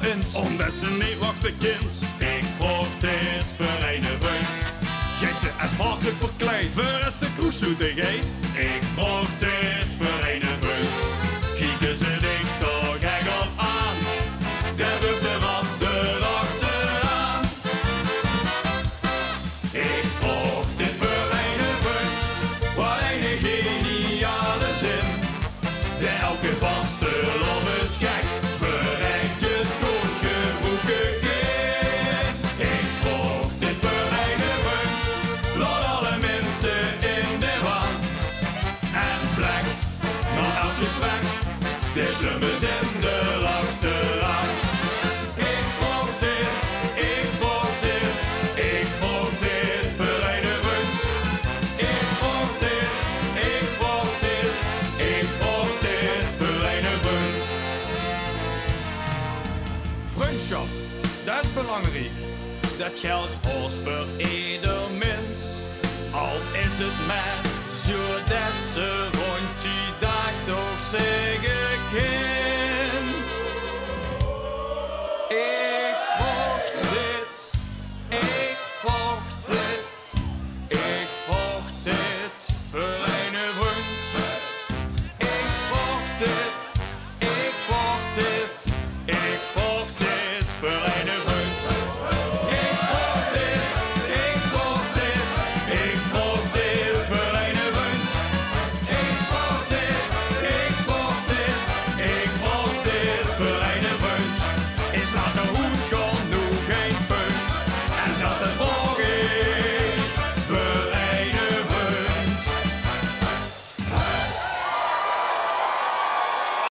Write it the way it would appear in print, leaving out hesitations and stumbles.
eens. Omdat ze niet wachten kind. Ik vroeg dit voor een vriend. Jij ze is makkelijk verkleed. Voor is de kroeszoetigheid. Ik vroeg dit voor een vriend. Kieken ze dichter gek op aan. Daar doet ze wat erachteraan. Ik vroeg dit voor een vriend. Wat een geniale zin. De elke vaste lof is gek. Verrekt je schoon gebroeken kind. Ik vroeg dit voor een vriend. Laat alle mensen in de waan. En plek naar elke spek. De slimme zin erachteraan. Ik vroeg dit, ik vroeg dit. Ik vroeg dit voor een vriend. Ik vroeg dit, ik vroeg dit. Ik vroeg dit voor een vriend. Vriendschap, dat is belangrijk. Dat geldt haast voor ieder mens. Al is het maar zo dat ze